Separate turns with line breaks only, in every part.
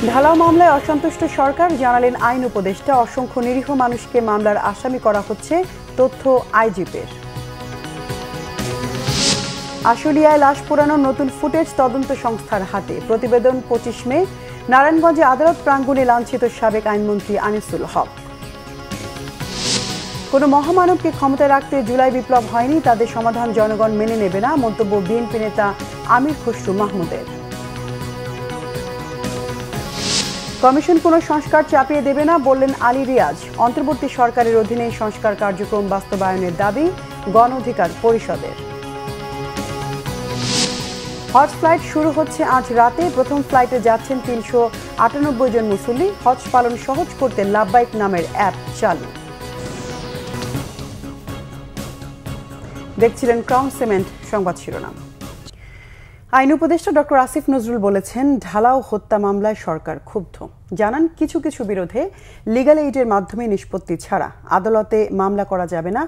ঢালাও মামলায় অসন্তুষ্ট সরকার, জানালেন আইন উপদেষ্টা। অসংখ্য নিরীহ মানুষকে মামলার আসামি করা হচ্ছে, তথ্য আইজিপির। আশুলিয়ায় লাশ পোড়ানোর নতুন ফুটেজ তদন্ত সংস্থার হাতে। প্রতিবেদন 25 মে। নারায়ণগঞ্জে আদালত প্রাঙ্গণে লাঞ্ছিত সাবেক আইনমন্ত্রী আনিসুল হক। কোনো মহামানবকে ক্ষমতায় রাখতে জুলাই বিপ্লব হয়নি, তাদের সমাধান জনগণ মেনে নেবে না, মন্তব্য বিএনপি নেতা আমির খসরু মাহমুদের। কমিশন কোনো সংস্কার চাপিয়ে দেবে না, বললেন আলী রিয়াজ। অন্তর্বর্তী সরকারের অধীনে সংস্কার কার্যক্রম বাস্তবায়নের দাবি গণ অধিকার পরিষদের। হজ ফ্লাইট শুরু হচ্ছে আজ রাতে। প্রথম ফ্লাইটে যাচ্ছেন 398 জন মুসল্লি। হজ পালন সহজ করতে লাব্বাইক নামের অ্যাপ চালু। দেখছিলেন ক্রাউন সিমেন্ট সংবাদ শিরোনাম। আইন উপদেষ্টা ডক্টর আসিফ নজরুল বলেছেন, ঢালাও হত্যা মামলায় সরকার ক্ষুব্ধ। জানান, কিছু কিছু বিরোধে লিগ্যাল এইডের মাধ্যমে নিষ্পত্তি ছাড়া আদালতে মামলা করা যাবে না,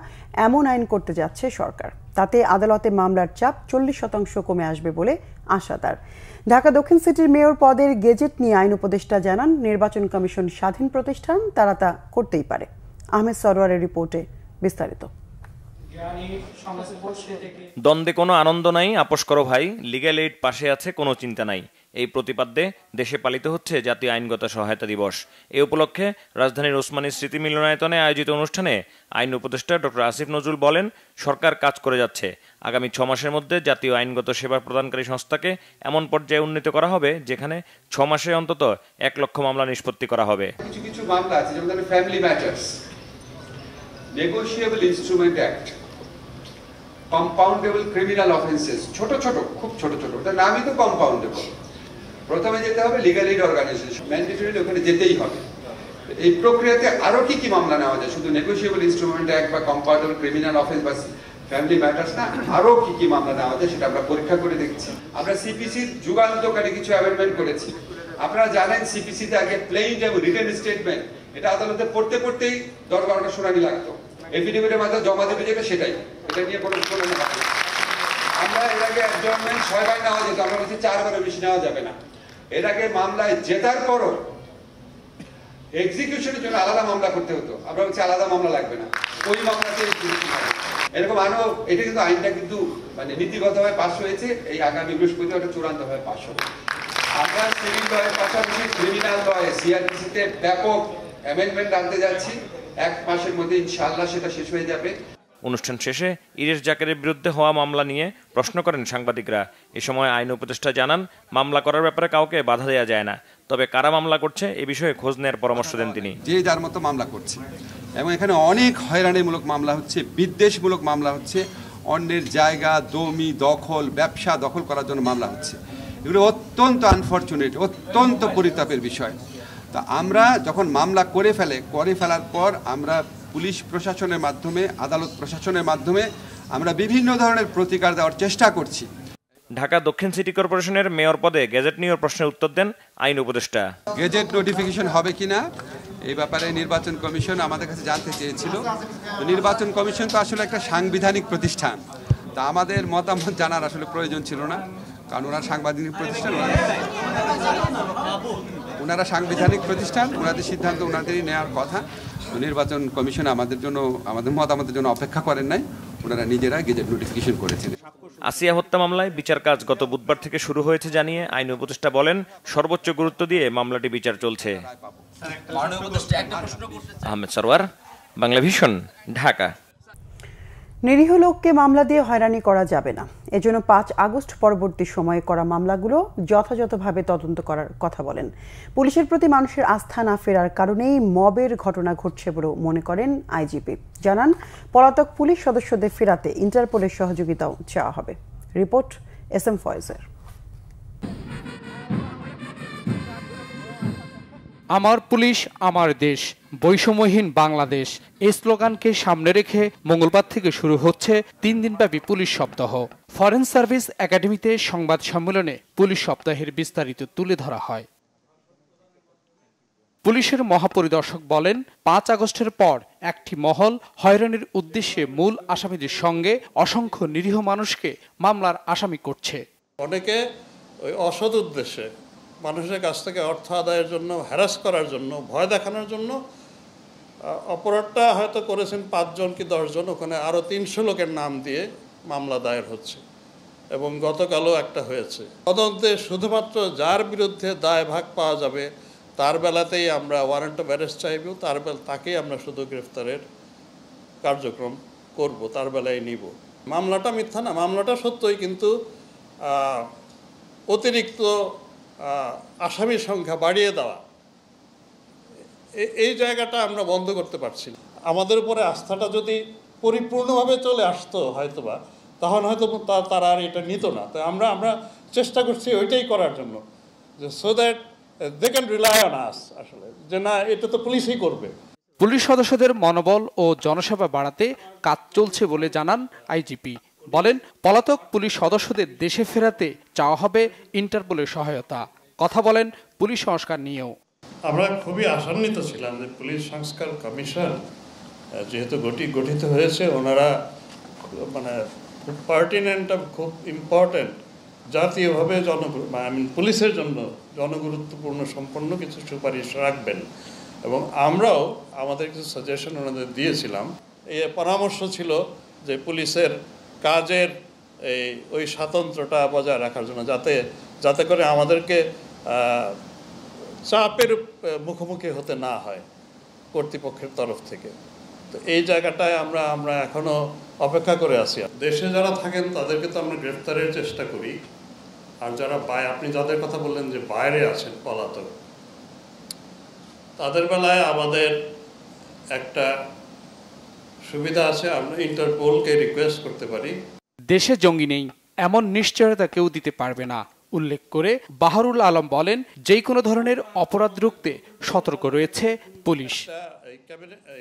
এমন আইন করতে যাচ্ছে সরকার। তাতে আদালতে মামলার চাপ 40% কমে আসবে বলে আশা তার। ঢাকা দক্ষিণ সিটির মেয়র পদের গেজেট নিয়ে আইন উপদেষ্টা জানান, নির্বাচন কমিশন স্বাধীন প্রতিষ্ঠান, তারা তা করতেই পারে। আহমেদ সরওয়ারের রিপোর্টে বিস্তারিত।
দ্বন্দ্বে কোনো আনন্দ নাই, আপোষ করো ভাই, লিগ্যাল এইড পাশে আছে, কোনো চিন্তা নাই। এই প্রতিপাদ্যে দেশে পালিত হচ্ছে জাতীয় আইনগত সহায়তা দিবস। এ উপলক্ষে রাজধানীর ওসমানী স্মৃতি মিলনায়তনে আয়োজিত অনুষ্ঠানে আইন উপদেষ্টা ডক্টর আসিফ নজরুল বলেন, সরকার কাজ করে যাচ্ছে। আগামী 6 মাসের মধ্যে জাতীয় আইনগত সেবা প্রদানকারী সংস্থাকে এমন পর্যায়ে উন্নীত করা হবে যেখানে 6 মাসে অন্তত 1 লক্ষ মামলা নিষ্পত্তি করা হবে।
কিছু কিছু মামলা আছে, যেমন family matters, negotiable instrument act, compoundable criminal offences, ছোট ছোট, খুব ছোট ছোট, তার নামই তো কম্পাউন্ডেবল। প্রথমে যেতে হবে লিগ্যাল এইড অর্গানাইজেশন, ম্যান্ডেটরি ওখানে যেতেই হবে। এই প্রক্রিয়াতে আরো কি কি মামলা নেওয়া যায়? শুধু নেগোশিয়েবল ইনস্ট্রুমেন্ট অ্যাক্ট বা কম্পাউন্ডেবল ক্রিমিনাল অফেন্স বা ফ্যামিলি ম্যাটার্স না, আরো কি কি মামলা নেওয়া যায় সেটা আমরা পরীক্ষা করে দেখছি। আমরা সিপিসির যুগান্তকারী কিছু অ্যামেন্ডমেন্ট করেছি। আপনারা জানেন সিপিসিতে আগে প্লেইন এবং রিটেন স্টেটমেন্ট, এটা আদালতে পড়তে পড়তেই 10-12টা শুনানি লাগতো। এফিডেভিটের মাধ্যমে জমা দেবে যেটা সেটাই, এটা নিয়ে কোনো শুনানি হবে না। আমরা এর আগে অ্যাডজর্নমেন্ট 6 বার নেওয়া যেত, আমরা বলছি 4 বারের বেশি নেওয়া যাবে না। এর আগে মামলায় জেতার পরও এক্সিকিউশনের জন্য আলাদা মামলা করতে হতো, আমরা বলছি আলাদা মামলা লাগবে না, ওই মামলাতে এরকম আরো। এটা কিন্তু আইনটা কিন্তু মানে নীতিগতভাবে পাস হয়েছে, এই আগামী বৃহস্পতিবার এটা চূড়ান্তভাবে পাস হবে। আমরা সিভিল লয়ের পাশাপাশি ক্রিমিনাল লয়ে সিআরপিসিতে ব্যাপক অ্যামেন্ডমেন্ট আনতে যাচ্ছি। 1 মাসের মধ্যে ইনশাআল্লাহ সেটা শেষ হয়ে যাবে।
অনুষ্ঠান শেষে ইরেশ জাকেরের বিরুদ্ধে হওয়া মামলা নিয়ে প্রশ্ন করেন সাংবাদিকরা। এ সময় আইন উপদেষ্টা জানান, মামলা করার ব্যাপারে কাউকে বাধা দেওয়া যায় না, তবে কারা মামলা করছে এ বিষয়ে খোঁজ নেওয়ার পরামর্শ দেন তিনি।
যে যার মতো মামলা করছে এবং এখানে অনেক হয়রানিমূলক মামলা হচ্ছে, বিদ্বেষমূলক মামলা হচ্ছে, অন্যের জায়গা, জমি দখল, ব্যবসা দখল করার জন্য মামলা হচ্ছে। এগুলো অত্যন্ত আনফরচুনেট, অত্যন্ত পরিতাপের বিষয়। তা আমরা যখন মামলা করে ফেলার পর আমরা পুলিশ প্রশাসনের মাধ্যমে, আদালত প্রশাসনের মাধ্যমে আমরা বিভিন্ন ধরনের প্রতিকার দেওয়ার চেষ্টা করছি।
ঢাকা দক্ষিণ সিটি কর্পোরেশনের মেয়র পদে গেজেট নিয়ে প্রশ্নের উত্তর দেন আইন উপদেষ্টা।
গেজেট নোটিফিকেশন হবে কিনা এই ব্যাপারে নির্বাচন কমিশন আমাদের কাছে জানতে চেয়েছিল। নির্বাচন কমিশন তো আসলে একটা সাংবিধানিক প্রতিষ্ঠান, তা আমাদের মতামত জানার আসলে প্রয়োজন ছিল না, কারণ ওনারা সাংবিধানিক প্রতিষ্ঠান, ওনারা সাংবিধানিক প্রতিষ্ঠান, ওনাদের সিদ্ধান্ত ওনাদেরই নেওয়ার কথা। নির্বাচন কমিশন আমাদের মতামতের জন্য অপেক্ষা করেন নাই, ওনারা নিজেরা গেজেট নোটিফিকেশন করেছেন।
আসিয়া হত্যা মামলায় বিচার কাজ গত বুধবার থেকে শুরু হয়েছে জানিয়ে আইন উপদেষ্টা বলেন, সর্বোচ্চ গুরুত্ব দিয়ে মামলাটি বিচার চলছে। আহমেদ সরওয়ার, বাংলা ভিশন, ঢাকা।
নিরীহ লোককে মামলা দিয়ে হয়রানি করা যাবে না, এজন্য 5 আগস্ট পরবর্তী সময়ে করা মামলাগুলো যথাযথভাবে তদন্ত করার কথা বলেন। পুলিশের প্রতি মানুষের আস্থা না ফেরার কারণেই মবের ঘটনা ঘটছে বলে মনে করেন আইজিপি। জানান, পলাতক পুলিশ সদস্যদের ফেরাতে ইন্টারপোলের সহযোগিতাও চাওয়া হবে। Report SM ফয়েজের।
আমার পুলিশ আমার দেশ, বৈষম্যহীন বাংলাদেশ, এই স্লোগানকে সামনে রেখে মঙ্গলবার থেকে শুরু হচ্ছে 3 দিনব্যাপী পুলিশ সপ্তাহ। ফরেন সার্ভিস একাডেমিতে সংবাদ সম্মেলনে পুলিশ সপ্তাহের বিস্তারিত তুলে ধরা হয়। পুলিশের মহাপরিদর্শক বলেন, 5 আগস্টের পর একটি মহল হয়রানির উদ্দেশ্যে মূল আসামিদের সঙ্গে অসংখ্য নিরীহ মানুষকে মামলার আসামি করছে।
অনেকে ওই অসৎ উদ্দেশ্যে মানুষের কাছ থেকে অর্থ আদায়ের জন্য, হ্যারাস করার জন্য, ভয় দেখানোর জন্য অপরাধটা হয়তো করেছেন 5 জন কি 10 জন, ওখানে আরও 300 লোকের নাম দিয়ে মামলা দায়ের হচ্ছে এবং গতকালও একটা হয়েছে। তদন্তে শুধুমাত্র যার বিরুদ্ধে দায় ভাগ পাওয়া যাবে তার বেলাতেই আমরা ওয়ারেন্ট অফ অ্যারেস্ট চাইব, তাকেই আমরা শুধু গ্রেফতারের কার্যক্রম করব, তার বেলায় নিব। মামলাটা মিথ্যা না, মামলাটা সত্যই, কিন্তু অতিরিক্ত আসামির সংখ্যা বাড়িয়ে দেওয়া, এই জায়গাটা আমরা বন্ধ করতে পারছি না। আমাদের উপরে আস্থাটা যদি পরিপূর্ণভাবে চলে আসতো হয়তোবা, তখন হয়তো তারা আর এটা নিত না। তো আমরা চেষ্টা করছি ওইটাই করার জন্য, যে so that they can rely on us, আসলে যে না, এটা তো পুলিশই করবে।
পুলিশ সদস্যদের মনোবল ও জনসেবা বাড়াতে কাজ চলছে বলে জানান আইজিপি। বলেন, পলাতক পুলিশ সদস্যদের দেশে ফেরাতে চাওয়া হবে ইন্টারপোলের সহায়তা। কথা বলেন পুলিশ সংস্কার নিয়েও।
আমরা খুবই আশান্বিত ছিলাম যে পুলিশ সংস্কার কমিশন যেহেতু গঠিত হয়েছে, ওনারা মানে খুব পার্টিনেন্ট, খুব ইম্পর্টেন্ট, জাতীয়ভাবে পুলিশের জন্য জনগুরুত্বপূর্ণ সম্পন্ন কিছু সুপারিশ রাখবেন এবং আমরাও আমাদের কিছু সাজেশন ওনাদের দিয়েছিলাম। এই পরামর্শ ছিল যে পুলিশের কাজের ওই স্বাতন্ত্র্যটা বজায় রাখার জন্য, যাতে করে আমাদেরকে চাপের মুখোমুখি হতে না হয় কর্তৃপক্ষের তরফ থেকে। তো এই জায়গাটায় আমরা এখনও অপেক্ষা করে আছি। দেশে যারা থাকেন তাদেরকে তো আমরা গ্রেফতারের চেষ্টা করি, আর যারা আপনি যাদের কথা বললেন যে বাইরে আছেন পলাতক, তাদের বেলায় আমাদের একটা সুবিধা আছে, আমরা ইন্টারপোলকে রিকোয়েস্ট করতে পারি।
দেশে জঙ্গি নেই এমন নিশ্চয়তা কেউ দিতে পারবে না উল্লেখ করে বাহারুল আলম বলেন, যে কোনো ধরনের অপরাধ রুখতে সতর্ক রয়েছে পুলিশ।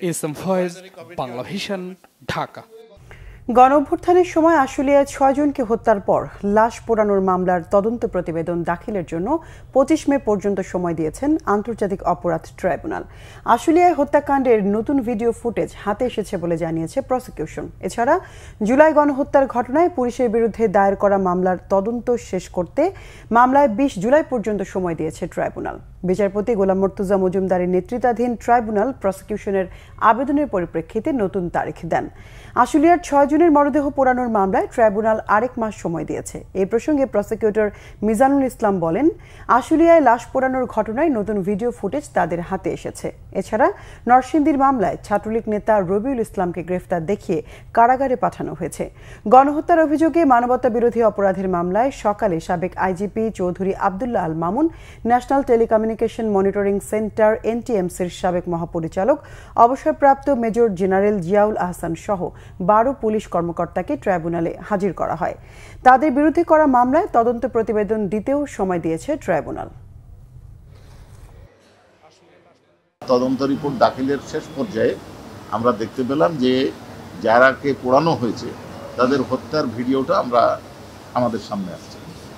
SM Foyez, Bangla Vision, Dhaka.
গণঅভ্যুত্থানের সময় আশুলিয়ায় 6 জনকে হত্যার পর লাশ পোড়ানোর মামলার তদন্ত প্রতিবেদন দাখিলের জন্য 25 মে পর্যন্ত সময় দিয়েছেন আন্তর্জাতিক অপরাধ ট্রাইব্যুনাল। আশুলিয়ায় হত্যাকাণ্ডের নতুন ভিডিও ফুটেজ হাতে এসেছে বলে জানিয়েছে প্রসিকিউশন। এছাড়া জুলাই গণহত্যার ঘটনায় পুলিশের বিরুদ্ধে দায়ের করা মামলার তদন্ত শেষ করতে মামলায় 20 জুলাই পর্যন্ত সময় দিয়েছে ট্রাইব্যুনাল। বিচারপতি গোলাম মর্তুজা মজুমদারের নেতৃত্বাধীন ট্রাইব্যুনাল প্রসিকিউশনের আবেদনের পরিপ্রেক্ষিতে নতুন তারিখ দেন। আশুলিয়ার 6 জনের মরদেহ পোড়ানোর মামলায় ট্রাইব্যুনাল আরেক মাস সময় দিয়েছে। এই প্রসঙ্গে প্রসিকিউটর মিজানুল ইসলাম বলেন, আশুলিয়ায় লাশ পোড়ানোর ঘটনায় নতুন ভিডিও ফুটেজ তাদের হাতে এসেছে। এছাড়া নরসিংদীর মামলায় ছাত্রলীগ নেতা রবিউল ইসলামকে গ্রেফতার দেখিয়ে কারাগারে পাঠানো হয়েছে। গণহত্যার অভিযোগে মানবতা বিরোধী অপরাধের মামলায় সকালে সাবেক IGP Chowdhury Abdullah Al Mamun, national telecommunication monitoring centre এনটিএমসির সাবেক মহাপরিচালক, অবসরপ্রাপ্ত মেজর জেনারেল জিয়াউল আহসান সহ 12 পুলিশ কর্মকর্তাকে ট্রাইব্যুনালে হাজির করা হয়। তাদের বিরুদ্ধে করা মামলায় তদন্ত প্রতিবেদন দিতেও সময় দিয়েছে ট্রাইব্যুনাল।
তদন্ত রিপোর্ট দাখিলের শেষ পর্যায়ে আমরা দেখতে পেলাম যে যারাকে পোড়ানো হয়েছে তাদের হত্যার ভিডিওটা আমাদের সামনে আসছে।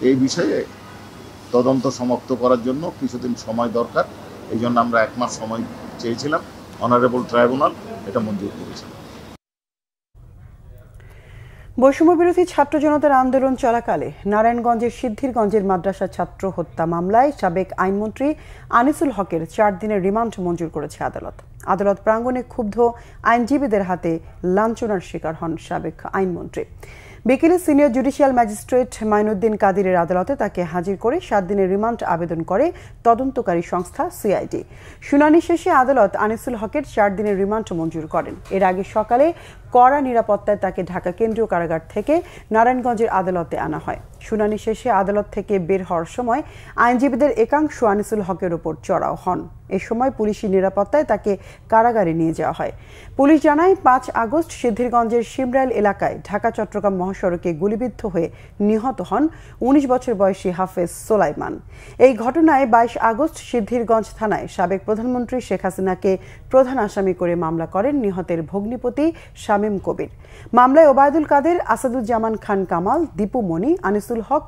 এই বিষয়ে তদন্ত সমাপ্ত করার জন্য কিছুদিন সময় দরকার, এই জন্য আমরা 1 মাস সময় চেয়েছিলাম। অনারেবল ট্রাইব্যুনাল এটা মঞ্জুর করেছে।
বৈষম্য বিরোধী ছাত্র জনতার আন্দোলন চলাকালে নারায়ণগঞ্জের সিদ্ধিরগঞ্জের মাদ্রাসা ছাত্র হত্যা মামলায় সাবেক আইনমন্ত্রী আনিসুল হকের 4 দিনের রিমান্ড মঞ্জুর করেছে আদালত। আদালত প্রাঙ্গণে ক্ষুব্ধ আইনজীবীদের হাতে লাঞ্ছনার শিকার হন সাবেক আইনমন্ত্রী। বিকেলে সিনিয়র জুডিশিয়াল ম্যাজিস্ট্রেট মাইনুদ্দিন কাদিরের আদালতে তাকে হাজির করে 7 দিনের রিমান্ড আবেদন করে তদন্তকারী সংস্থা সিআইডি। শুনানি শেষে আদালত আনিসুল হকের 4 দিনের রিমান্ড মঞ্জুর করেন। এর আগে সকালে কড়া নিরাপত্তায় তাকে ঢাকা কেন্দ্রীয় কারাগার থেকে নারায়ণগঞ্জের আদালতে আনা হয়। শুনানি শেষে আদালত থেকে বের হওয়ার সময় আইনজীবীদের একাংশ আনিসুল হকের উপর চড়াও হন। এ সময় পুলিশি নিরাপত্তায় তাকে কারাগারে নিয়ে যাওয়া হয়। পুলিশ জানায় 5 আগস্ট সিদ্ধিরগঞ্জের শিমরাইল এলাকায় ঢাকা চট্টগ্রাম মহাসড়কে গুলিবিদ্ধ হয়ে নিহত হন 19 বছর বয়সী হাফেজ সোলাইমান। এই ঘটনায় 22 আগস্ট সিদ্ধিরগঞ্জ থানায় সাবেক প্রধানমন্ত্রী শেখ হাসিনাকে প্রধান আসামি করে মামলা করেন নিহতের ভগ্নিপতি শামীম কবির। মামলায় ওবায়দুল কাদের, আসাদুজ্জামান খান কামাল, দীপু মনি, আনিসুল হক,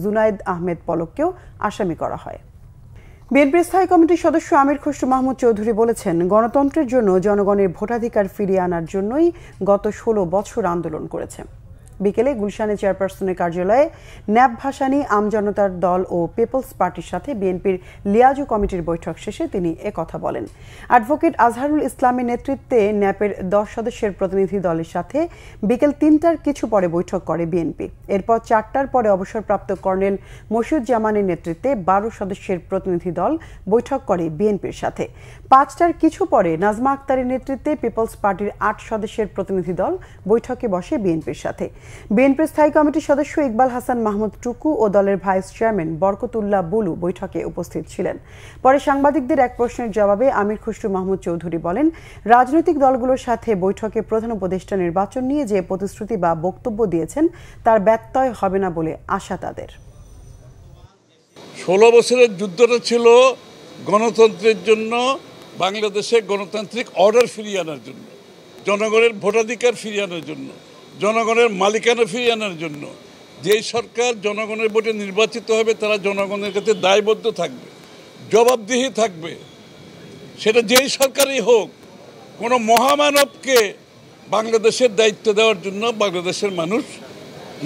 জুনায়েদ আহমেদ পলককেও আসামি করা হয়। বিএনপির স্থায়ী কমিটির সদস্য আমির খসরু মাহমুদ চৌধুরী বলেছেন, গণতন্ত্রের জন্য জনগণের ভোটাধিকার ফিরিয়ে আনার জন্যই গত 16 বছর আন্দোলন করেছে। বিকেলে গুলশানে চেয়ারপারসনের কার্যালয়ে ন্যাপ ভাসানী আমজনতার দল ও পিপলস পার্টির সাথে বিএনপির লিয়াজু কমিটির বৈঠক শেষে তিনি একথা বলেন। অ্যাডভোকেট আজহারুল ইসলামের নেতৃত্বে ন্যাপের 10 সদস্যের প্রতিনিধি দলের সাথে বিকেল 3টার কিছু পরে বৈঠক করে বিএনপি। এরপর 4টার পরে অবসরপ্রাপ্ত কর্নেল মশিউজ্জামানের নেতৃত্বে 12 সদস্যের প্রতিনিধি দল বৈঠক করে বিএনপির সাথে। 5টার কিছু পরে নাজমা আক্তারের নেতৃত্বে পিপলস পার্টির 8 সদস্যের প্রতিনিধি দল বৈঠকে বসে বিএনপির সাথে। বিএনপির স্থায়ী কমিটির সদস্য ইকবাল হাসান মাহমুদ টুকু ও দলের ভাইস চেয়ারম্যান বরকতুল্লাহ বুলু বৈঠকে উপস্থিত ছিলেন। পরে সাংবাদিকদের এক প্রশ্নের জবাবে আমির খসরু মাহমুদ চৌধুরী বলেন, রাজনৈতিক দলগুলোর সাথে বৈঠকে প্রধান উপদেষ্টা নির্বাচন নিয়ে যে প্রতিশ্রুতি বা বক্তব্য দিয়েছেন তার ব্যত্যয় হবে না বলে আশা তাদের।
16 বছরের যুদ্ধটা ছিল গণতন্ত্রের জন্য, বাংলাদেশে গণতান্ত্রিক অর্ডার ফিরিয়ে আনার জন্য, জনগণের ভোটাধিকার ফিরিয়ে আনার জন্য, জনগণের মালিকানা ফিরিয়ে আনার জন্য। যেই সরকার জনগণের ভোটে নির্বাচিত হবে তারা জনগণের কাছে দায়বদ্ধ থাকবে, জবাবদিহি থাকবে, সেটা যেই সরকারই হোক। কোনো মহামানবকে বাংলাদেশের দায়িত্ব দেওয়ার জন্য বাংলাদেশের মানুষ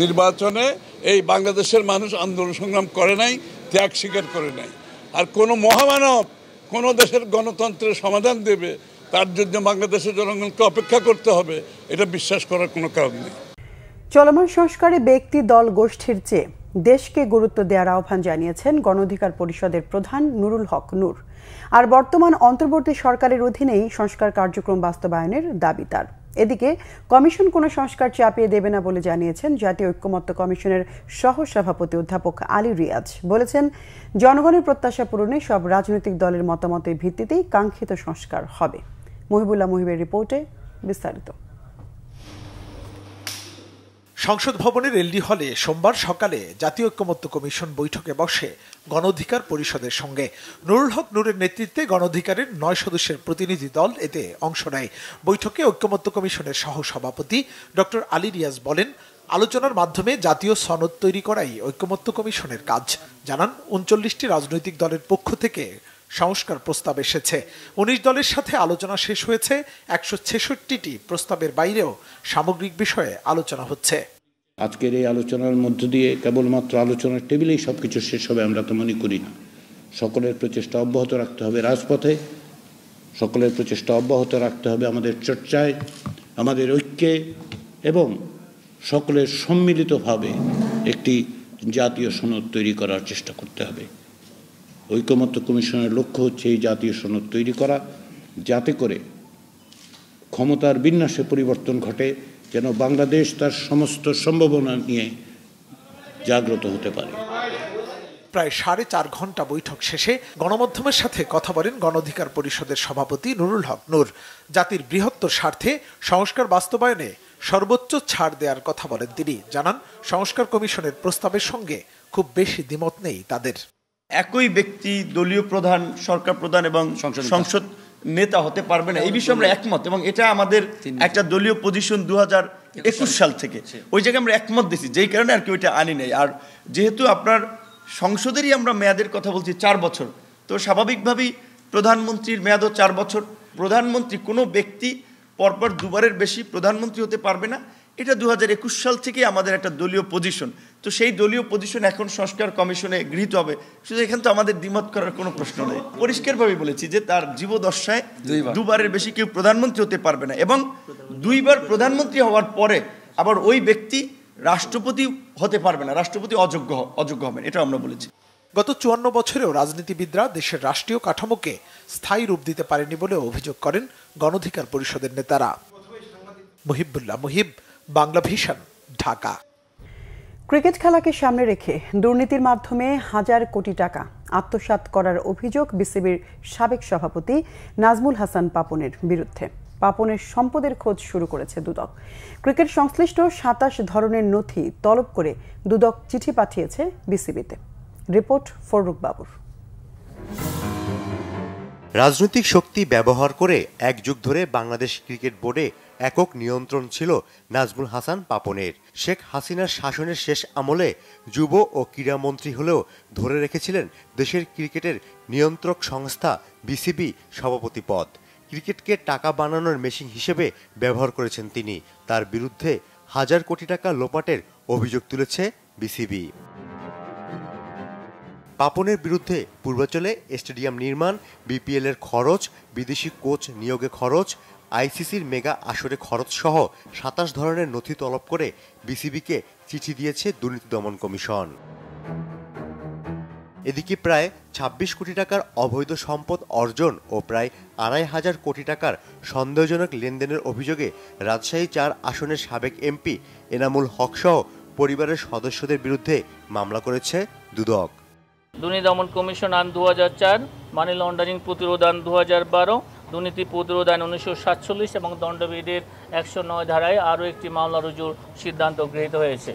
নির্বাচনে, এই বাংলাদেশের মানুষ আন্দোলন সংগ্রাম করে নাই, ত্যাগ স্বীকার করে নাই। আর কোনো মহামানব কোনো দেশের গণতন্ত্রের সমাধান দেবে তার জন্য বাংলাদেশের জনগণকে অপেক্ষা করতে হবে, এটা বিশ্বাস করার কোনো কারণ নেই।
চলমান সংস্কারে ব্যক্তি, দল, গোষ্ঠীর চেয়ে দেশকে গুরুত্ব দেওয়ার আহ্বান জানিয়েছেন গণ অধিকার পরিষদের প্রধান নুরুল হক নূর। আর বর্তমান অন্তর্বর্তী সরকারের অধীনেই সংস্কার কার্যক্রম বাস্তবায়নের দাবি তার। এদিকে কমিশন কোনো সংস্কার চাপিয়ে দেবে না বলে জানিয়েছেন জাতীয় ঐক্যমত্য কমিশনের সহসভাপতি অধ্যাপক আলী রিয়াজ। বলেছেন, জনগণের প্রত্যাশা পূরণে সব রাজনৈতিক দলের মতামতের ভিত্তিতেই কাঙ্ক্ষিত সংস্কার হবে। মহিবুল্লাহ মুহিবের রিপোর্টে বিস্তারিত।
সংসদ ভবনের এলডি হলে সোমবার সকালে জাতীয় ঐক্যমত্য কমিশন বৈঠকে বসে গণ অধিকার পরিষদের সঙ্গে। নুরুল হক নূরের নেতৃত্বে গণ অধিকারের 9 সদস্যের প্রতিনিধি দল এতে অংশ নেয়। বৈঠকে ঐক্যমত্য কমিশনের সহসভাপতি ডক্টর আলী রিয়াজ বলেন, আলোচনার মাধ্যমে জাতীয় সনদ তৈরি করাই ঐক্যমত্য কমিশনের কাজ। জানান, 39টি রাজনৈতিক দলের পক্ষ থেকে সংস্কার প্রস্তাব এসেছে। 19 দলের সাথে আলোচনা শেষ হয়েছে। 166টি প্রস্তাবের বাইরেও সামগ্রিক বিষয়ে আলোচনা হচ্ছে।
আজকের এই আলোচনার মধ্য দিয়ে কেবলমাত্র আলোচনার টেবিলেই সবকিছু শেষ হবে আমরা তো মনে করি না। সকলের প্রচেষ্টা অব্যাহত রাখতে হবে রাজপথে, সকলের প্রচেষ্টা অব্যাহত রাখতে হবে আমাদের চর্চায়, আমাদের ঐক্যে, এবং সকলের সম্মিলিতভাবে একটি জাতীয় সনদ তৈরি করার চেষ্টা করতে হবে। ঐক্যমত্য কমিশনের লক্ষ্য হচ্ছে এই জাতীয় সনদ তৈরি করা, যাতে করে ক্ষমতার বিন্যাসে পরিবর্তন ঘটে, যেন বাংলাদেশ তার সমস্ত সম্ভাবনা নিয়ে জাগ্রত হতে পারে।
প্রায় 4.5 ঘন্টা বৈঠক শেষে গণমাধ্যমের সাথে কথা বলেন গণ অধিকার পরিষদের সভাপতি নুরুল হক নূর। জাতির বৃহত্তর স্বার্থে সংস্কার বাস্তবায়নে সর্বোচ্চ ছাড় দেওয়ার কথা বলেন তিনি। জানান, সংস্কার কমিশনের প্রস্তাবের সঙ্গে খুব বেশি দ্বিমত নেই তাদের।
একই ব্যক্তি দলীয় প্রধান, সরকার প্রধান এবং সংসদ নেতা হতে পারবে না, এই বিষয়ে আমরা একমত, এবং এটা আমাদের একটা দলীয় পজিশন 2021 সাল থেকে ওই জায়গায় আমরা একমত দিয়েছি, যেই কারণে আর কি ওইটা আনি নাই। আর যেহেতু আপনার সংসদেরই আমরা মেয়াদের কথা বলছি 4 বছর, তো স্বাভাবিকভাবেই প্রধানমন্ত্রীর মেয়াদও 4 বছর। প্রধানমন্ত্রী কোনো ব্যক্তি পরপর 2বারের বেশি প্রধানমন্ত্রী হতে পারবে না, এটা 2021 সাল থেকে আমাদের একটা দলীয় পজিশন। তো সেই দলীয় পজিশন এখন সংস্কার কমিশনে গৃহীত হবে, শুধু এখানে তো আমাদের দ্বিমত করার কোনো প্রশ্ন নেই। পরিষ্কারভাবে বলেছি যে তার জীবদশায় 2বারের বেশি কেউ প্রধানমন্ত্রী হতে পারবে না, এবং 2বার প্রধানমন্ত্রী হওয়ার পরে আবার ওই ব্যক্তি রাষ্ট্রপতি হতে পারবে না, রাষ্ট্রপতি অযোগ্য হবেন, এটা আমরা বলেছি।
গত 54 বছরেও রাজনীতিবিদরা দেশের রাষ্ট্রীয় কাঠামোকে স্থায়ী রূপ দিতে পারেনি বলে অভিযোগ করেন গণ অধিকার পরিষদের নেতারা। মুহিবুল্লাহ মুহিব, বাংলা ভিশন, ঢাকা।
ক্রিকেট খেলাকে সামনে রেখে দুর্নীতির মাধ্যমে হাজার কোটি টাকা আত্মসাৎ করার অভিযোগ বিসিবির সাবেক সভাপতি নাজমুল হাসান পাপনের বিরুদ্ধে। পাপনের সম্পদের খোঁজ শুরু করেছে দুদক। ক্রিকেট সংশ্লিষ্ট 27 ধরনের নথি তলব করে দুদক চিঠি পাঠিয়েছে বিসিবিতে। রিপোর্ট ফররুক বাবুর।
রাজনৈতিক শক্তি ব্যবহার করে 1 যুগ ধরে বাংলাদেশ ক্রিকেট বোর্ডে একক নিয়ন্ত্রণ ছিল নাজমুল হাসান পাপনের। শেখ হাসিনার শাসনের শেষ আমলে যুব ও ক্রীড়ামন্ত্রী হলেও ধরে রেখেছিলেন দেশের ক্রিকেটের নিয়ন্ত্রক সংস্থা বিসিবি সভাপতি পদ। ক্রিকেটকে টাকা বানানোর মেশিন হিসেবে ব্যবহার করেছেন তিনি। তার বিরুদ্ধে হাজার কোটি টাকা লোপাটের অভিযোগ তুলেছে বিসিবি। পাপনের বিরুদ্ধে পূর্বাঞ্চলে স্টেডিয়াম নির্মাণ, বিপিএল এর খরচ, বিদেশি কোচ নিয়োগে খরচ, আইসিসির মেগা আসরে খরচ সহ ২৭ ধরনের নথি তলব করে বিসিবিকে চিঠি দিয়েছে দুর্নীতি দমন কমিশন। এদিকে প্রায় ২৬ কোটি টাকার অবৈধ সম্পদ অর্জন ও প্রায় ২৫০০ কোটি টাকার সন্দেহজনক লেনদেনের অভিযোগে রাজশাহী ৪ আসনের সাবেক এমপি এনামুল হক সহ পরিবারের সদস্যদের বিরুদ্ধে মামলা করেছে দুদক।
দুর্নীতি দমন কমিশন আইন ২০০৪, মানি লন্ডারিং প্রতিরোধ আইন ২০১২, দুর্নীতি প্রতিরোধ আইন ১৯৪৭ এবং দণ্ডবিধির ১০৯ ধারায় আরও একটি মামলা রুজুর সিদ্ধান্ত গৃহীত হয়েছে।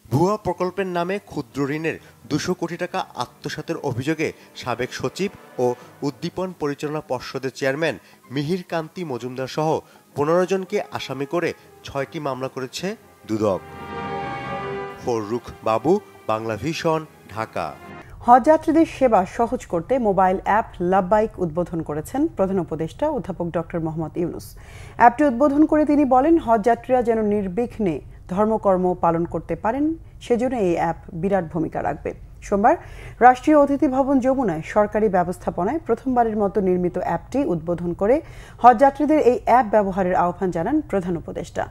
ভুয়া প্রকল্পের নামে ক্ষুদ্র ঋণের ২০০ কোটি টাকা আত্মসাতের অভিযোগে সাবেক সচিব ও উদ্দীপন পরিচালনা পর্ষদের চেয়ারম্যান মিহির কান্তি মজুমদার সহ ১৫ জনকে আসামি করে ৬টি মামলা করেছে দুদক। ফররুখ বাবু, বাংলা ভিশন, ঢাকা।
হজযাত্রীদের সেবা সহজ করতে মোবাইল অ্যাপ লাব্বাইক উদ্বোধন করেছেন প্রধান উপদেষ্টা অধ্যাপক ডক্টর মোহাম্মদ ইউনূস। অ্যাপটি উদ্বোধন করে তিনি বলেন, হজযাত্রীরা যেন নির্বিঘ্নে ধর্মকর্ম পালন করতে পারেন, সেজন্য এই অ্যাপ বিরাট ভূমিকা রাখবে। সোমবার রাষ্ট্রীয় অতিথি ভবন যমুনায় সরকারি ব্যবস্থাপনায় প্রথমবারের মতো নির্মিত অ্যাপটি উদ্বোধন করে হজযাত্রীদের এই অ্যাপ ব্যবহারের আহ্বান জানান প্রধান উপদেষ্টা।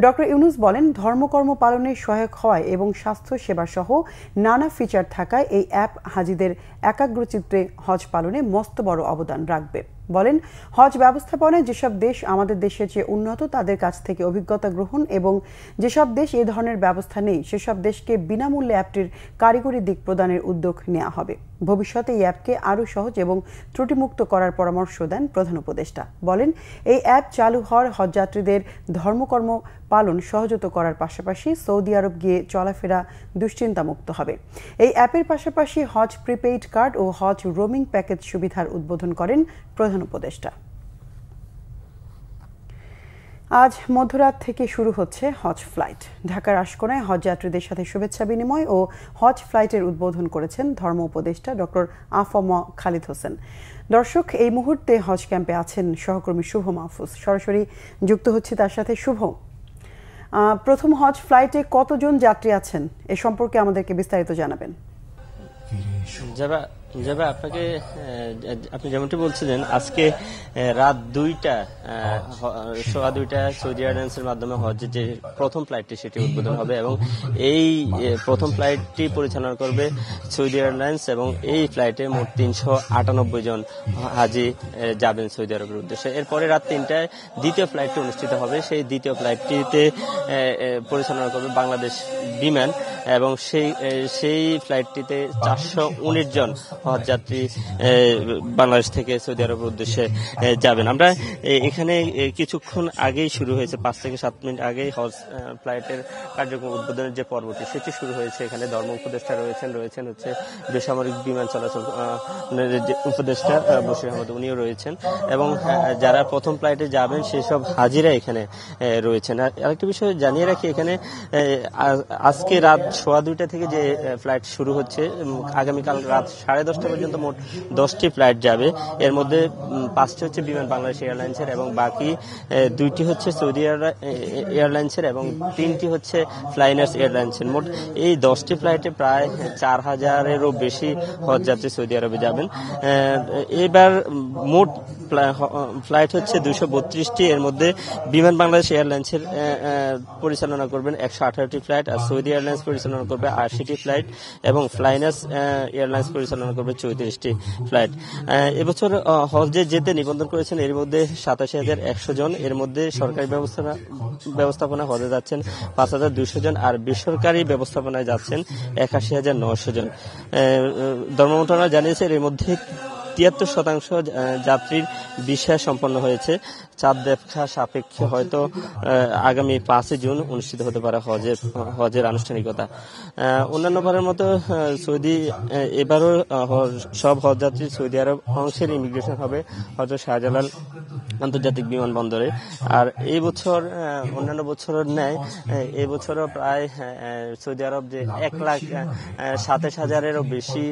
ডক্টর ইউনূস বলেন, ধর্মকর্ম পালনে সহায়ক হওয়ায় এবং স্বাস্থ্য সেবা সহ নানা ফিচার থাকায় এই অ্যাপ হাজিদের একাগ্রচিত্তে হজ পালনে মস্ত বড় অবদান রাখবে। বলেন, হজ ব্যবস্থাপনায় যেসব দেশ আমাদের দেশের চেয়ে উন্নত তাদের কাছ থেকে অভিজ্ঞতা গ্রহণ এবং যেসব দেশ এই ধরনের ব্যবস্থা নেই সেসব দেশকে বিনামূল্যে অ্যাপটির কারিগরি দিক প্রদানের উদ্যোগ নেওয়া হবে। ভবিষ্যতে এই অ্যাপকে আরও সহজ এবং ত্রুটিমুক্ত করার পরামর্শ দেন প্রধান উপদেষ্টা। বলেন, এই অ্যাপ চালু হওয়ার হজযাত্রীদের ধর্মকর্ম পালন সহজতর করার পাশাপাশি সৌদি আরব গিয়ে চলাফেরা দুশ্চিন্তামুক্ত হবে। এই অ্যাপের পাশাপাশি হজ প্রিপেইড কার্ড ও হজ রোমিং প্যাকেজ সুবিধার উদ্বোধন করেন প্রধান উপদেষ্টা। আজ মধ্যরাত থেকে শুরু হচ্ছে হজ ফ্লাইট। ঢাকার আশকোনায় হজযাত্রীদের সাথে শুভেচ্ছা বিনিময় ও হজ ফ্লাইটের উদ্বোধন করেছেন ধর্ম উপদেষ্টা ডক্টর আফম খালিদ হোসেন। দর্শক, এই মুহূর্তে হজ ক্যাম্পে আছেন সহকর্মী শুভ মাহফুজ। সরাসরি যুক্ত হচ্ছে তার সাথে। শুভ, প্রথম হজ ফ্লাইটে কতজন যাত্রী আছেন এ সম্পর্কে আমাদেরকে বিস্তারিত জানাবেন।
যারা আপনাকে আপনি যেমনটি বলছিলেন, আজকে রাত 2টা সৌদি এয়ারলাইন্সের মাধ্যমে হজের যে প্রথম ফ্লাইটটি সেটি উদ্বোধন হবে এবং এই প্রথম ফ্লাইটটি পরিচালনা করবে সৌদি এয়ারলাইন্স এবং এই ফ্লাইটে মোট ৩৯৮ জন হাজি যাবেন সৌদি আরবের উদ্দেশ্যে। এরপরে রাত ৩টায় দ্বিতীয় ফ্লাইটটি অনুষ্ঠিত হবে। সেই দ্বিতীয় ফ্লাইটটিতে পরিচালনা করবে বাংলাদেশ বিমান এবং সেই ফ্লাইটটিতে ৪১৯ জন হজযাত্রী বাংলাদেশ থেকে সৌদি আরবের উদ্দেশ্যে যাবেন। আমরা এখানে কিছুক্ষণ আগেই শুরু হয়েছে, 5 থেকে 7 মিনিট আগেই হজ ফ্লাইটের কার্যক্রম উদ্বোধনের যে পর্বটি সেটি শুরু হয়েছে। এখানে ধর্ম উপদেষ্টা রয়েছেন হচ্ছে বেসামরিক বিমান চলাচল উপদেষ্টা বশির আহমদ, উনিও রয়েছেন এবং যারা প্রথম ফ্লাইটে যাবেন সেসব হাজিরা এখানে রয়েছেন। আরেকটা বিষয় জানিয়ে রাখি, এখানে আজকে রাত 2:15 থেকে যে ফ্লাইট শুরু হচ্ছে, আগামীকাল রাত 10:30 পর্যন্ত মোট 10টি ফ্লাইট যাবে। এর মধ্যে 5টি হচ্ছে বিমান বাংলাদেশ এয়ারলাইন্সের এবং বাকি 2টি হচ্ছে সৌদি এয়ারলাইন্সের এবং 3টি হচ্ছে ফ্লাইনার্স এয়ারলাইন্সের। মোট এই 10টি ফ্লাইটে প্রায় 4000-এরও বেশি হজযাত্রী সৌদি আরবে যাবেন। এবার মোট ফ্লাইট হচ্ছে 232টি। এর মধ্যে বিমান বাংলাদেশ এয়ারলাইন্সের পরিচালনা করবেন 118টি ফ্লাইট, আর সৌদি এয়ারলাইন্স পরিচালনা করবে 80টি ফ্লাইট এবং ফ্লাইনার্স এয়ারলাইন্স পরিচালনা করবে 34টি ফ্লাইট। এবছর হজে যেতে নিবন্ধন করেছেন এর মধ্যে 87,100 জন। এর মধ্যে সরকারি ব্যবস্থাপনা হজে যাচ্ছেন 5,200 জন আর বেসরকারি ব্যবস্থাপনায় যাচ্ছেন 81,900 জন। ধর্ম মন্ত্রণালয় জানিয়েছে এর মধ্যে 73% যাত্রীর ভিসা সম্পন্ন হয়েছে। চাঁদ দেখা সাপেক্ষে হয়তো আগামী 5 জুন অনুষ্ঠিত হতে পারে হজের আনুষ্ঠানিকতা। অন্যান্য বারের মতো এবারও সব হজযাত্রী সৌদি আরব অংশের ইমিগ্রেশন হবে হযরত শাহজালাল আন্তর্জাতিক বিমানবন্দরে। আর এই বছর অন্যান্য বছরের ন্যায় এই বছরও প্রায় সৌদি আরব যে 1,27,000-এরও বেশি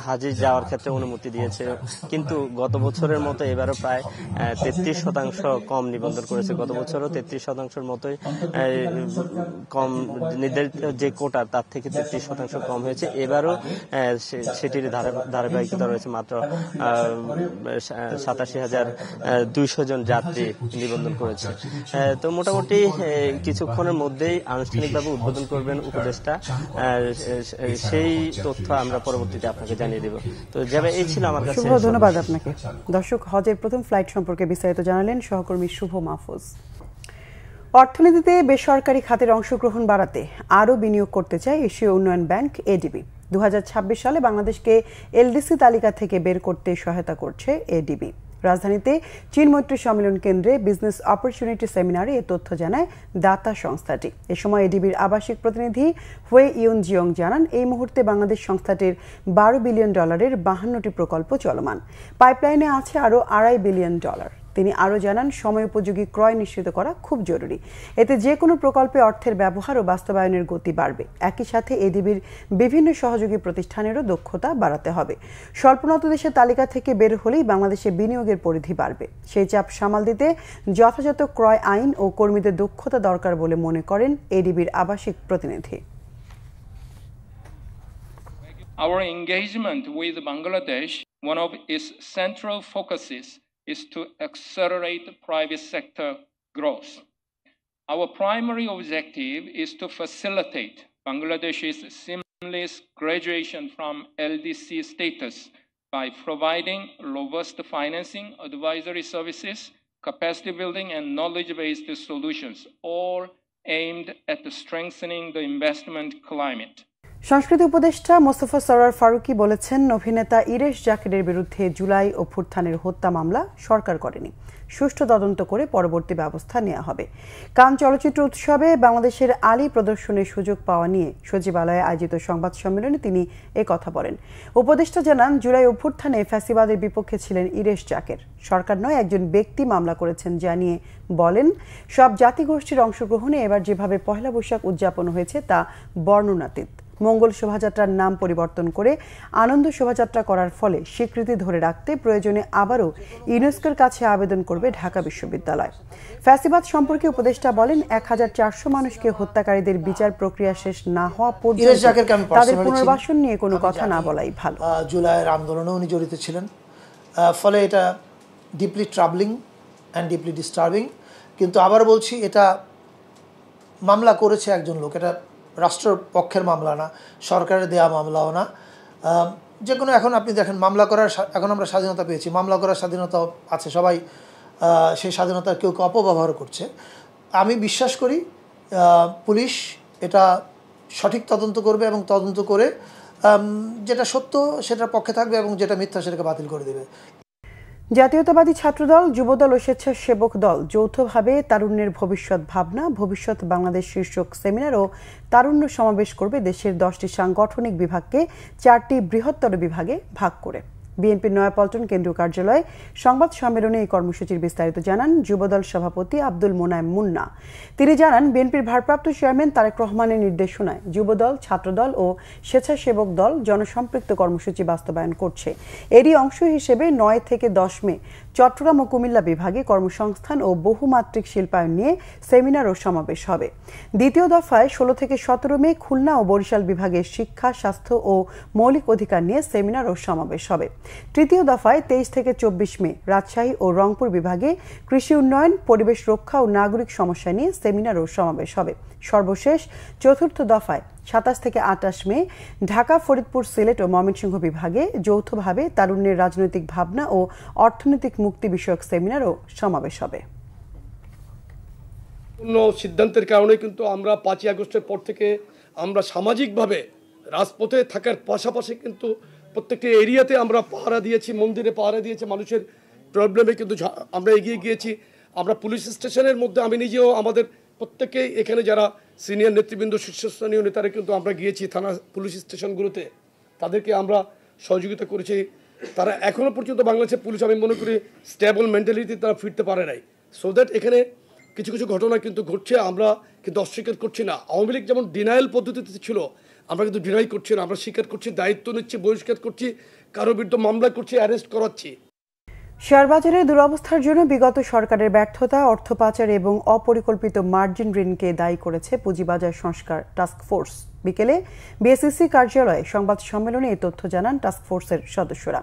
হাজে যাওয়ার ক্ষেত্রে অনুমতি দিয়েছে, কিন্তু গত বছরের মতো এবারও প্রায় 33% কম নিবন্ধন করেছে। গত বছরও 33% মতোই কম, নির্ধারিত যে কোটা তার থেকে 33% কম হয়েছে। এবারও সেটির ধারাবাহিকতা রয়েছে। মাত্র 87,200 জন যাত্রী নিবন্ধন করেছে। তো মোটামুটি কিছুক্ষণের মধ্যেই আনুষ্ঠানিকভাবে উদ্বোধন করবেন উপদেষ্টা। সেই তথ্য আমরা পরবর্তীতে আপনাকে জানিয়ে দেব। তো যাবে, এই ছিল আমার কাছে।
ধন্যবাদ আপনাকে। দর্শক, হজের প্রথম ফ্লাইট সম্পর্কে বিস্তারিত জানালেন সহকর্মী শুভ মাহফুজ। অর্থনীতিতে বেসরকারি খাতের অংশগ্রহণ বাড়াতে আরও বিনিয়োগ করতে চায় এশীয় উন্নয়ন ব্যাংক এডিবি। 2026 সালে বাংলাদেশকে এলডিসি তালিকা থেকে বের করতে সহায়তা করছে এডিবি। রাজধানীতে চীন মৈত্রী সম্মেলন কেন্দ্রে বিজনেস অপরচুনিটি সেমিনারে এ তথ্য জানায় দাতা সংস্থাটি। এ সময় এডিবির আবাসিক প্রতিনিধি হুয়ে ইউন জিয়ং জানান, এই মুহূর্তে বাংলাদেশ সংস্থাটির $12 বিলিয়ন 52টি প্রকল্প চলমান। পাইপলাইনে আছে আরও $2.5 বিলিয়ন। তিনি আরও জানান, সময়োপযোগী ক্রয় নিশ্চিত করা খুব জরুরি। এতে যে কোনো প্রকল্পে অর্থের ব্যবহার ও বাস্তবায়নের গতি বাড়বে। একই সাথে এডিবির বিভিন্ন সহযোগী প্রতিষ্ঠানেরও দক্ষতা বাড়াতে হবে। স্বল্পোন্নত দেশের তালিকা থেকে বের হলেই বাংলাদেশে বিনিয়োগের পরিধি বাড়বে। সেই চাপ সামাল দিতে যথাযথ ক্রয় আইন ও কর্মীদের দক্ষতা দরকার বলে মনে করেন এডিবির আবাসিক প্রতিনিধি।
Our engagement with Bangladesh, one of its central focuses is to accelerate private sector growth. Our primary objective is to facilitate Bangladesh's seamless graduation from LDC status by providing robust financing, advisory services, capacity building, and knowledge-based solutions, all aimed at strengthening the investment climate.
সংস্কৃতি উপদেষ্টা মোস্তফা সরোয়ার ফারুকী বলেছেন, অভিনেতা ইরেশ জাকেরের বিরুদ্ধে জুলাই অভ্যুত্থানের হত্যা মামলা সরকার করেনি। সুষ্ঠু তদন্ত করে পরবর্তী ব্যবস্থা নেওয়া হবে। কান চলচ্চিত্র উৎসবে বাংলাদেশের আলী প্রদর্শনের সুযোগ পাওয়া নিয়ে সচিবালয়ে আয়োজিত সংবাদ সম্মেলনে তিনি কথা বলেন। উপদেষ্টা জানান, জুলাই অভ্যুত্থানে ফ্যাসিবাদের বিপক্ষে ছিলেন ইরেশ জাকের। সরকার নয়, একজন ব্যক্তি মামলা করেছেন জানিয়ে বলেন, সব জাতিগোষ্ঠীর অংশগ্রহণে এবার যেভাবে পহেলা বৈশাখ উদযাপন হয়েছে তা বর্ণনাতীত। মঙ্গল শোভাযাত্রার নাম পরিবর্তন করে আনন্দ শোভাযাত্রা করার ফলে স্বীকৃতি ধরে রাখতে প্রয়োজনে আবারও ইউনেস্কোর কাছে আবেদন করবে ঢাকা বিশ্ববিদ্যালয়। ফ্যাসিবাদ সম্পর্কে উপদেষ্টা বলেন, 1400 মানুষকে হত্যাকারীদের বিচার প্রক্রিয়া শেষ না হওয়া পর্যন্ত তাদের পুনর্বাসন নিয়ে কোনো কথা না বলাই ভালো।
জুলাইয়ের আন্দোলনে উনি জড়িত ছিলেন, ফলে এটা ডিপলি ট্রাবলিং অ্যান্ড ডিপলি ডিস্টার্বিং। কিন্তু আবার বলছি, এটা মামলা করেছে একজন লোক, এটা রাষ্ট্রের পক্ষের মামলা না, সরকারের দেয়া মামলাও না। যে কোনো, এখন আপনি দেখেন, মামলা করার, এখন আমরা স্বাধীনতা পেয়েছি, মামলা করার স্বাধীনতা আছে, সবাই সেই স্বাধীনতা কেউ কেউ অপব্যবহার করছে। আমি বিশ্বাস করি পুলিশ এটা সঠিক তদন্ত করবে এবং তদন্ত করে যেটা সত্য সেটার পক্ষে থাকবে এবং যেটা মিথ্যা সেটাকে বাতিল করে দেবে।
জাতীয়তাবাদী ছাত্রদল, যুবদল ও স্বেচ্ছাসেবক দল যৌথভাবে তারুণ্যের ভবিষ্যৎ ভাবনা, ভবিষ্যৎ বাংলাদেশ শীর্ষক সেমিনার ও তারুণ্য সমাবেশ করবে দেশের 10টি সাংগঠনিক বিভাগকে 4টি বৃহত্তর বিভাগে ভাগ করে। বিএনপির নয়াপল্টন কেন্দ্রীয় কার্যালয়ে সংবাদ সম্মেলনে এই কর্মসূচির বিস্তারিত জানান যুবদল সভাপতি আব্দুল মোনায়েম মুন্না। তিনি জানান, বিএনপির ভারপ্রাপ্ত চেয়ারম্যান তারেক রহমানের নির্দেশনায় যুবদল, ছাত্রদল ও স্বেচ্ছাসেবক দল জনসম্পৃক্ত কর্মসূচি বাস্তবায়ন করছে। এরই অংশ হিসেবে 9 থেকে 10 মে চট্টগ্রাম ও কুমিল্লা বিভাগে কর্মসংস্থান ও বহুমাত্রিক শিল্পায়ন নিয়ে সেমিনার ও সমাবেশ হবে। দ্বিতীয় দফায় 16 থেকে 17 মে খুলনা ও বরিশাল বিভাগে শিক্ষা, স্বাস্থ্য ও মৌলিক অধিকার নিয়ে সেমিনার ও সমাবেশ হবে। তৃতীয় দফায় 23 থেকে 24 মে রাজশাহী ও রংপুর বিভাগে কৃষি উন্নয়ন, পরিবেশ রক্ষা ও নাগরিক সমস্যা নিয়ে সেমিনার ও সমাবেশ হবে। সর্বশেষ চতুর্থ দফায় 27 থেকে 28 মে ঢাকা, ফরিদপুর, সিলেট ও ময়মনসিংহ বিভাগে যৌথভাবে তারুণ্যের রাজনৈতিক ভাবনা ও অর্থনৈতিক মুক্তি বিষয়ক সেমিনার ও সমাবেশ হবে।
সিদ্ধান্তের কারণে কিন্তু আমরা 5ই আগস্টের পর থেকে আমরা সামাজিকভাবে রাজপথে থাকার পাশাপাশি কিন্তু প্রত্যেকটি এরিয়াতে আমরা পাহারা দিয়েছি, মন্দিরে পাহারা দিয়েছি, মানুষের প্রবলেমে কিন্তু আমরা এগিয়ে গিয়েছি। আমরা পুলিশ স্টেশনের মধ্যে, আমি নিজেও, আমাদের প্রত্যেকেই এখানে যারা সিনিয়র নেতৃবৃন্দ, শীর্ষস্থানীয় নেতারা কিন্তু আমরা গিয়েছি থানা পুলিশ স্টেশনগুলোতে, তাদেরকে আমরা সহযোগিতা করেছি। তারা এখনও পর্যন্ত বাংলাদেশের পুলিশ, আমি মনে করি, স্টেবল মেন্টালিটি তারা ফিরতে পারে নাই। সো দ্যাট এখানে কিছু কিছু ঘটনা কিন্তু ঘটছে, আমরা কিন্তু অস্বীকার করছি না। আওয়ামী লীগ যেমন ডিনায়াল পদ্ধতিতে ছিল, আমরা কিন্তু ডিনাই করছি না, আমরা স্বীকার করছি, দায়িত্ব নিচ্ছি, বহিষ্কার করছি, কারো বিরুদ্ধে মামলা করছি, অ্যারেস্ট করাচ্ছি।
শেয়ারবাজারের দুরবস্থার জন্য বিগত সরকারের ব্যর্থতা, অর্থ পাচার এবং অপরিকল্পিত মার্জিন ঋণকে দায়ী করেছে পুঁজিবাজার সংস্কার টাস্কফোর্স। বিকেলে বিএসইসি কার্যালয়ে সংবাদ সম্মেলনে এই তথ্য জানান টাস্কফোর্সের সদস্যরা।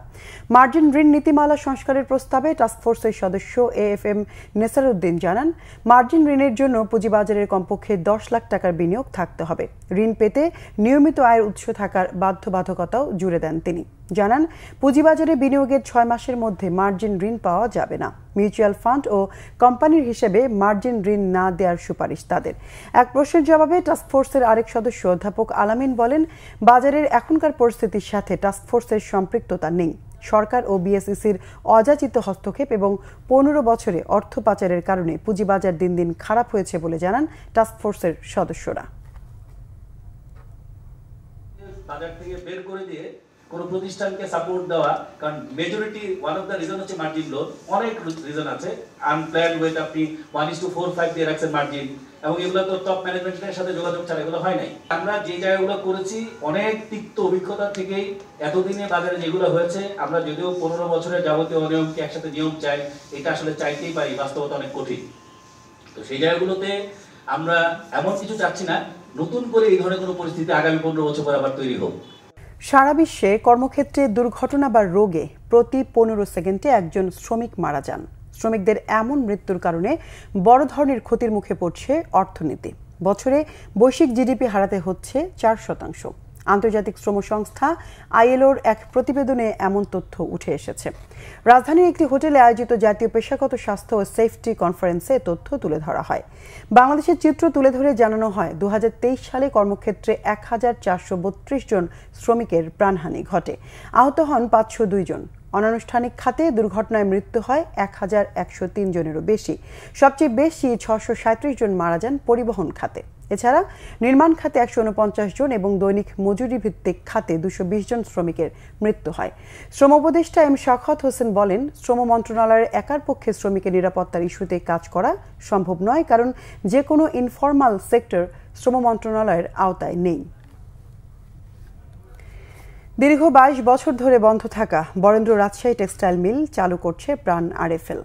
মার্জিন ঋণ নীতিমালা সংস্কারের প্রস্তাবে টাস্কফোর্সের সদস্য এএফএম নেসারউদ্দিন জানান, মার্জিন ঋণের জন্য পুঁজিবাজারের কমপক্ষে 10 লাখ টাকার বিনিয়োগ থাকতে হবে। ঋণ পেতে নিয়মিত আয়ের উৎস থাকার বাধ্যবাধকতাও জুড়ে দেন তিনি। জানান, পুঁজিবাজারে বিনিয়োগের 6 মাসের মধ্যে মার্জিন ঋণ পাওয়া যাবে না। মিউচুয়াল ফান্ড ও কোম্পানির হিসেবে মার্জিন ঋণ না দেওয়ার সুপারিশ তাদের। এক প্রশ্নের জবাবে টাস্কফোর্সের আরেক সদস্য অধ্যাপক আলামিন বলেন, বাজারের এখনকার পরিস্থিতির সাথে টাস্কফোর্সের সম্পৃক্ততা নেই। সরকার ও বিএসইসির অযাচিত হস্তক্ষেপ এবং 15 বছরে অর্থ পাচারের কারণে পুঁজিবাজার দিন দিন খারাপ হয়েছে বলে জানান টাস্কফোর্সের সদস্যরা।
বাজার থেকে বের করে দিয়ে কোনো প্রতিষ্ঠানকে সাপোর্ট দেওয়া, কারণ majority one of the reason হচ্ছে মার্জিন লোন। অনেক রিজন আছে, আনপ্ল্যান ওয়েট আপনি 1:4-5 দিয়ে রাখছেন মার্জিন, এবং এগুলো তো টপ ম্যানেজমেন্টের সাথে যোগাযোগ ছাড়া এগুলো হয় নাই। আমরা যে জায়গাগুলো করেছি অনেক তিক্ত অভিজ্ঞতা থেকেই এতদিনে বাজারে যেগুলো হয়েছে, আমরা যদিও 15 বছরের যাবতীয় অনিয়মকে একসাথে নিয়ম চাই, এটা আসলে চাইতেই পারি, বাস্তবতা অনেক কঠিন। তো সেই জায়গাগুলোতে আমরা এমন কিছু চাচ্ছি না নতুন করে এই ধরনের কোনো পরিস্থিতি আগামী 15 বছর পর আবার তৈরি হোক।
সারা বিশ্বে কর্মক্ষেত্রে দুর্ঘটনা বা রোগে প্রতি 15 সেকেন্ডে একজন শ্রমিক মারা যান। শ্রমিকদের এমন মৃত্যুর কারণে বড় ধরনের ক্ষতির মুখে পড়ছে অর্থনীতি। বছরে বৈশ্বিক জিডিপি হারাতে হচ্ছে 4%। আন্তর্জাতিক শ্রম সংস্থা আইএলওর এক প্রতিবেদনে এমন তথ্য উঠে এসেছে। রাজধানীর একটি হোটেলে আয়োজিত জাতীয় পেশাগত স্বাস্থ্য ও সেফটি কনফারেন্সে তথ্য তুলে ধরা হয়। বাংলাদেশের চিত্র তুলে ধরে জানানো হয়, 2023 সালে কর্মক্ষেত্রে 1432 জন শ্রমিকের প্রাণহানি ঘটে, আহত হন 502 জন। অনানুষ্ঠানিক খাতে দুর্ঘটনায় মৃত্যু হয় 1103 জনেরও বেশি। সবচেয়ে বেশি 637 জন মারা যান পরিবহন খাতে। এছাড়া নির্মাণ খাতে 149 জন এবং দৈনিক মজুরি ভিত্তিক খাতে 220 জন শ্রমিকের মৃত্যু হয়। শ্রম উপদেষ্টা এম শওকত হোসেন বলেন, শ্রম মন্ত্রণালয়ের একার পক্ষে শ্রমিকের নিরাপত্তার ইস্যুতে কাজ করা সম্ভব নয়, কারণ যে কোনো ইনফরমাল সেক্টর শ্রম মন্ত্রণালয়ের আওতায় নেই। দীর্ঘ 22 বছর ধরে বন্ধ থাকা বরেন্দ্র রাজশাহী টেক্সটাইল মিল চালু করছে Pran RFL.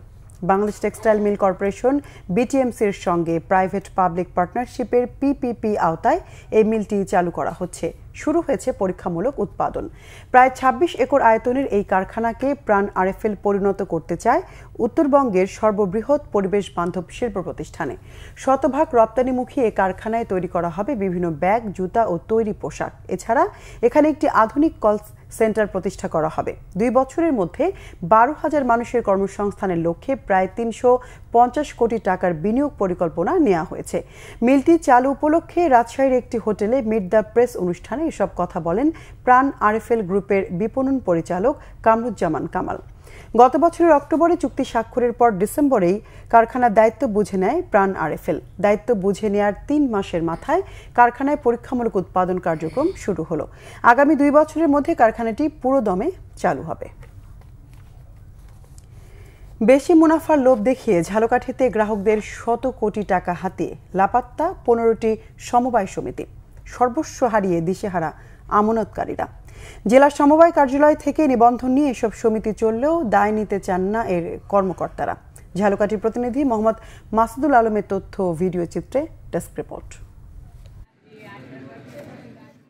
Bangladesh textile mill corporation বিটিএমসির সঙ্গে প্রাইভেট পাবলিক পার্টনারশিপের পিপিপি আওতায় এই মিলটি চালু করা হচ্ছে। শুরু হয়েছে পরীক্ষামূলক উৎপাদন। প্রায় 26 একর আয়তনের এই কারখানাকে প্রাণ আরএফএল পরিণত করতে চায় উত্তরবঙ্গের সর্ববৃহৎ পরিবেশ বান্ধব শিল্প প্রতিষ্ঠানে। শতভাগ রপ্তানিমুখী এই কারখানায় তৈরি করা হবে বিভিন্ন ব্যাগ, জুতা ও তৈরি পোশাক। এছাড়া এখানে একটি আধুনিক কল সেন্টার প্রতিষ্ঠা করা হবে। 2 বছরের মধ্যে 12,000 মানুষের কর্মসংস্থানের লক্ষ্যে প্রায় 350 কোটি টাকার বিনিয়োগ পরিকল্পনা নেওয়া হয়েছে। মিলটি চালু উপলক্ষে রাজশাহীর একটি হোটেলে মিট দ্য প্রেস অনুষ্ঠানে এসব কথা বলেন প্রাণ আরএফএল গ্রুপের বিপণন পরিচালক কামরুজ্জামান কামাল। গত বছরের অক্টোবরে চুক্তি স্বাক্ষরের পর ডিসেম্বরেই কারখানার দায়িত্ব বুঝে নেয় প্রাণ আরএফএল। দায়িত্ব বুঝে নেওয়ার 3 মাসের মাথায় কারখানায় পরীক্ষামূলক উৎপাদন কার্যক্রম শুরু হলো। আগামী 2 বছরের মধ্যে কারখানাটি পুরোদমে চালু হবে। বেশি মুনাফার লোভ দেখিয়ে ঝালকাঠিতে গ্রাহকদের শত কোটি টাকা হাতিয়ে লাপাত্তা 15টি সমবায় সমিতি। সর্বস্ব হারিয়ে দিশেহারা আমানতকারীরা। জেলা সমবায় কার্যালয় থেকে নিবন্ধন নিয়ে এসব সমিতি চললেও দায় নিতে চান না এর কর্মকর্তারা। ঝালকাঠির প্রতিনিধি মোহাম্মদ মাসুদুল আলমের তথ্য ও ভিডিও চিত্রে ডেস্ক রিপোর্ট।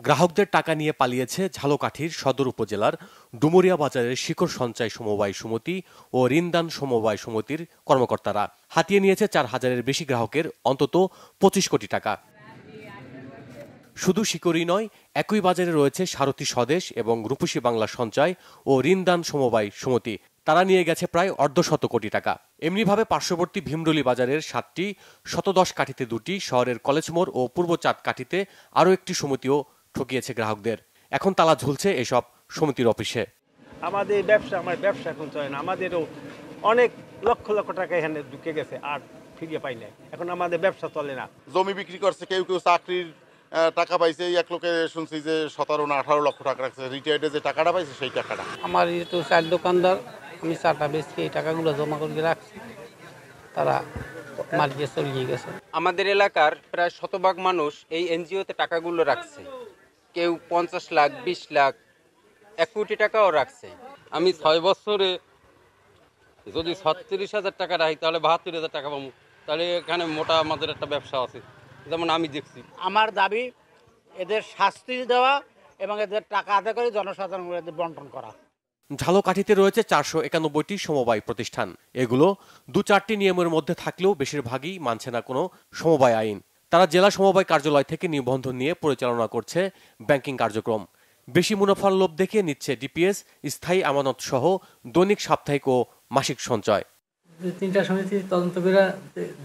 গ্রাহকদের টাকা নিয়ে পালিয়েছে ঝালকাঠির সদর উপজেলার ডুমুরিয়া বাজারের শিকড় সঞ্চয় সমবায় সমিতি ও ঋণদান সমবায় সমিতির কর্মকর্তারা। হাতিয়ে নিয়েছে 4,000-এর বেশি গ্রাহকের অন্তত 25 কোটি টাকা। শুধু শিকড়ই নয়, একই বাজারে রয়েছে সারথী স্বদেশ এবং রূপসী বাংলা সঞ্চয় ও ঋণদান সমবায় সমিতি। তারা নিয়ে গেছে প্রায় 1.5 কোটি টাকা। এমনিভাবে পার্শ্ববর্তী ভীমরুলি বাজারের 7টি, 110 কাঠিতে 2টি, শহরের কলেজ মোড় ও পূর্ব চাঁদ কাঠিতে আরও একটি সমিতিও ঠকিয়েছে গ্রাহকদের। এখন তালা ঝুলছে এসব সমিতির অফিসে।
আমার ব্যবসা এখন চলে না। আমাদেরও অনেক লক্ষ লক্ষ টাকা এখানে ঢুকে গেছে, আর ফিরিয়ে পাই না। এখন আমাদের ব্যবসা চলে না।
জমি বিক্রি করছে, কেউ চাকরির টাকা পাইছে। এক লোকে শুনছি যে 17 না 18 লক্ষ টাকা রাখছে। রিটায়ার্ডে যে টাকাটা পাইছে সেই টাকাটা।
আমার তো চাল দোকানদার, আমি চাটা বেশি এই টাকাগুলো জমা করে রাখছি, তারা মার দিয়ে চলিয়ে গেছে।
আমাদের এলাকার প্রায় 100% মানুষ এই এনজিওতে টাকাগুলো রাখছে। কেউ 50 লাখ, 20 লাখ, 1 কোটি টাকাও রাখছে। আমি 6 বছরে যদি 36,000 টাকা রাখি তাহলে 72,000 টাকা পাবো। তাহলে এখানে মোটা আমাদের একটা ব্যবসা আছে, যেমন আমি দেখছি।
আমার দাবি এদের শাস্তি দেওয়া এবং এদের টাকা আদায় করে জনসাধারণের বন্টন করা।
ঝালকাঠিতে রয়েছে 491টি সমবায় প্রতিষ্ঠান। এগুলো 2-4টি নিয়মের মধ্যে থাকলেও বেশিরভাগই মানছে না কোনো সমবায় আইন। তারা জেলা সমবায় কার্যালয় থেকে নিবন্ধন নিয়ে পরিচালনা করছে ব্যাংকিং কার্যক্রম। বেশি মুনাফার লোভ দেখিয়ে নিচ্ছে ডিপিএস, স্থায়ী আমানত সহ দৈনিক, সাপ্তাহিক ও মাসিক সঞ্চয়।
2-3টা সমিতি তদন্ত করে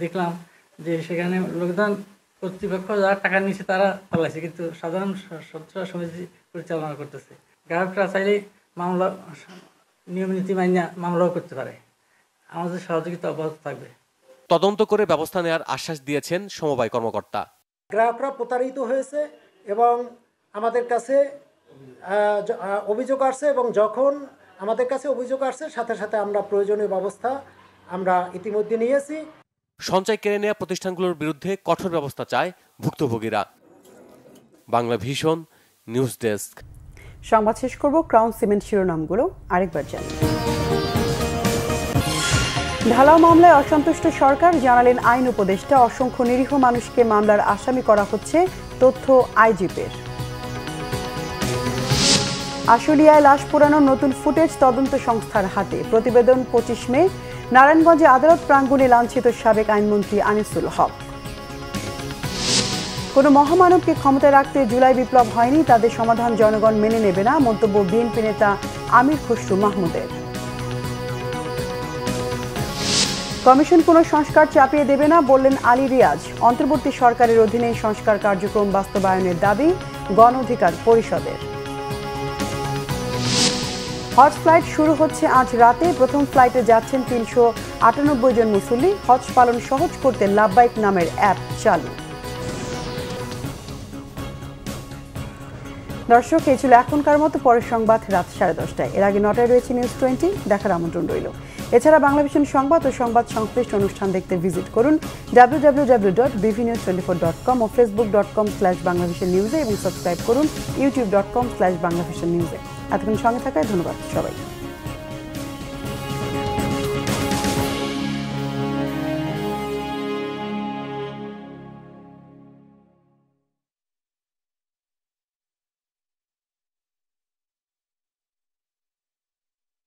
দেখলাম যে সেখানে লোকদান কর্তৃপক্ষ যারা টাকা নিচ্ছে তারা পালাইছে, কিন্তু সাধারণ সদস্যরা সমিতি পরিচালনা করতেছে। গ্রাহকরা চাইলে মামলা নিয়ম নীতি মাইনা মামলাও করতে পারে। আমাদের সহযোগিতা অব্যাহত থাকবে।
তদন্ত করে ব্যবস্থা নেওয়ার আশ্বাস দিয়েছেন সমবায় কর্মকর্তা।
গ্রাহকরা প্রতারিত হয়েছে এবং আমাদের কাছে অভিযোগ আসছে, এবং যখন আমাদের কাছে অভিযোগ আসছে সাথে সাথে আমরা প্রয়োজনীয় ব্যবস্থা আমরা ইতিমধ্যে নিয়েছি।
সঞ্চয় কেড়ে নেওয়া প্রতিষ্ঠানগুলোর বিরুদ্ধে কঠোর ব্যবস্থা চায় ভুক্তভোগীরা। Bangla vision news desk.
সংবাদ শেষ করব ক্রাউন সিমেন্ট শিরোনামগুলো আরেকবার জানি। ঢালাও মামলায় অসন্তুষ্ট সরকার, জানালেন আইন উপদেষ্টা। অসংখ্য নিরীহ মানুষকে মামলার আসামি করা হচ্ছে, তথ্য আইজিপির। আশুলিয়ায় লাশ পোড়ানোর নতুন ফুটেজ তদন্ত সংস্থার হাতে। প্রতিবেদন 25 মে। নারায়ণগঞ্জে আদালত প্রাঙ্গণে লাঞ্ছিত সাবেক আইনমন্ত্রী আনিসুল হক। কোনো মহামানবকে ক্ষমতায় রাখতে জুলাই বিপ্লব হয়নি, তাদের সমাধান জনগণ মেনে নেবে না, মন্তব্য বিএনপি নেতা আমির খসরু মাহমুদের। কমিশন কোনো সংস্কার চাপিয়ে দেবে না, বললেন আলী রিয়াজ। অন্তর্বর্তী সরকারের অধীনে সংস্কার কার্যক্রম বাস্তবায়নের দাবি গণ অধিকার পরিষদের। হজ ফ্লাইট শুরু হচ্ছে আজ রাতে। প্রথম ফ্লাইটে যাচ্ছেন 398 জন মুসল্লি। হজ পালন সহজ করতে লাব্বাইক নামের অ্যাপ চালু। দর্শক, এই ছিল এখনকার মতো। পরের সংবাদ রাত 10:30টায়। এর আগে 9টায় রয়েছে নিউজ 20, দেখার আমন্ত্রণ রইল। এছাড়া বাংলাভিশন সংবাদ ও সংবাদ সংশ্লিষ্ট অনুষ্ঠান দেখতে ভিজিট করুন www.bvnews24.com ও facebook.com/banglavishnnews এবং সাবস্ক্রাইব করুন youtube.com/banglavishnnews। এতক্ষণ সঙ্গে থাকায় ধন্যবাদ সবাই।